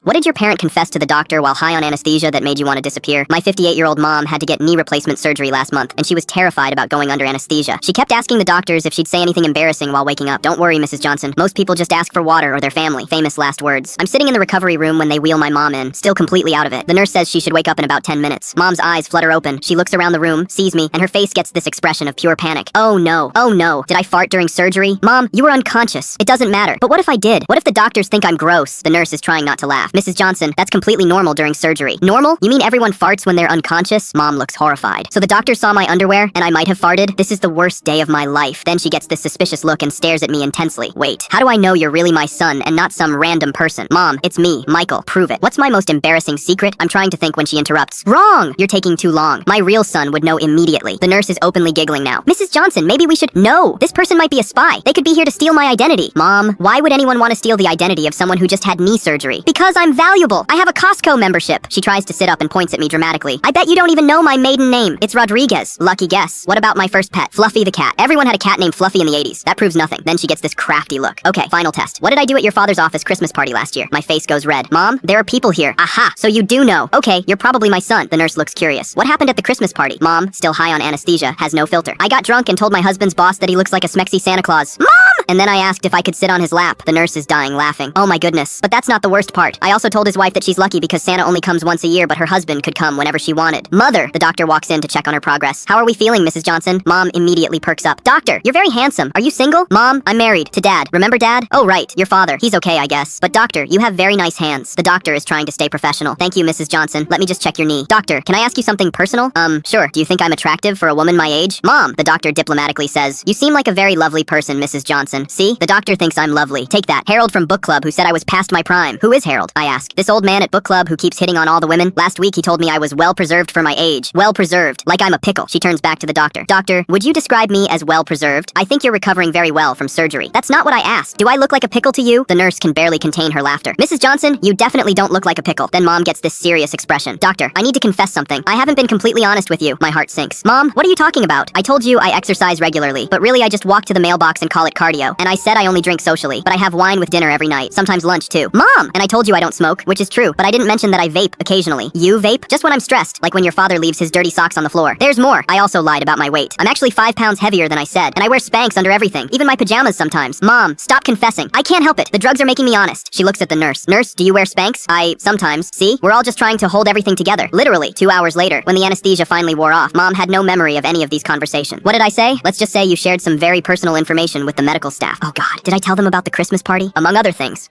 What did your parent confess to the doctor while high on anesthesia that made you want to disappear? My 58-year-old mom had to get knee replacement surgery last month, and she was terrified about going under anesthesia. She kept asking the doctors if she'd say anything embarrassing while waking up. Don't worry, Mrs. Johnson. Most people just ask for water or their family. Famous last words. I'm sitting in the recovery room when they wheel my mom in, still completely out of it. The nurse says she should wake up in about 10 minutes. Mom's eyes flutter open. She looks around the room, sees me, and her face gets this expression of pure panic. Oh no. Oh no. Did I fart during surgery? Mom, you were unconscious. It doesn't matter. But what if I did? What if the doctors think I'm gross? The nurse is trying not to laugh. Mrs. Johnson, that's completely normal during surgery. Normal? You mean everyone farts when they're unconscious? Mom looks horrified. So the doctor saw my underwear, and I might have farted? This is the worst day of my life. Then she gets this suspicious look and stares at me intensely. Wait, how do I know you're really my son and not some random person? Mom, it's me, Michael. Prove it. What's my most embarrassing secret? I'm trying to think when she interrupts. Wrong! You're taking too long. My real son would know immediately. The nurse is openly giggling now. Mrs. Johnson, maybe we should— No! This person might be a spy. They could be here to steal my identity. Mom, why would anyone want to steal the identity of someone who just had knee surgery? Because I'm valuable. I have a Costco membership. She tries to sit up and points at me dramatically. I bet you don't even know my maiden name. It's Rodriguez. Lucky guess. What about my first pet? Fluffy the cat. Everyone had a cat named Fluffy in the 80s. That proves nothing. Then she gets this crafty look. Okay, final test. What did I do at your father's office Christmas party last year? My face goes red. Mom, there are people here. Aha, so you do know. Okay, you're probably my son. The nurse looks curious. What happened at the Christmas party? Mom, still high on anesthesia, has no filter. I got drunk and told my husband's boss that he looks like a smexy Santa Claus. Mom! And then I asked if I could sit on his lap. The nurse is dying laughing. Oh my goodness. But that's not the worst part. I also told his wife that she's lucky because Santa only comes once a year, but her husband could come whenever she wanted. Mother! The doctor walks in to check on her progress. How are we feeling, Mrs. Johnson? Mom immediately perks up. Doctor, you're very handsome. Are you single? Mom, I'm married. To Dad. Remember Dad? Oh right, your father. He's okay, I guess. But doctor, you have very nice hands. The doctor is trying to stay professional. Thank you, Mrs. Johnson. Let me just check your knee. Doctor, can I ask you something personal? Sure. Do you think I'm attractive for a woman my age? Mom, the doctor diplomatically says. You seem like a very lovely person, Mrs. Johnson. See? The doctor thinks I'm lovely. Take that. Harold from book club who said I was past my prime. Who is Harold? I ask. This old man at book club who keeps hitting on all the women. Last week he told me I was well preserved for my age. Well preserved. Like I'm a pickle. She turns back to the doctor. Doctor, would you describe me as well preserved? I think you're recovering very well from surgery. That's not what I asked. Do I look like a pickle to you? The nurse can barely contain her laughter. Mrs. Johnson, you definitely don't look like a pickle. Then Mom gets this serious expression. Doctor, I need to confess something. I haven't been completely honest with you. My heart sinks. Mom, what are you talking about? I told you I exercise regularly, but really I just walk to the mailbox and call it cardio. And I said I only drink socially, but I have wine with dinner every night, sometimes lunch too. Mom! And I told you I don't smoke, which is true, but I didn't mention that I vape occasionally. You vape? Just when I'm stressed, like when your father leaves his dirty socks on the floor. There's more. I also lied about my weight. I'm actually 5 pounds heavier than I said, and I wear Spanx under everything, even my pajamas sometimes. Mom, stop confessing. I can't help it. The drugs are making me honest. She looks at the nurse. Nurse, do you wear Spanx? Sometimes. See? We're all just trying to hold everything together. Literally, 2 hours later, when the anesthesia finally wore off, Mom had no memory of any of these conversations. What did I say? Let's just say you shared some very personal information with the medical staff. Oh God, did I tell them about the Christmas party? Among other things.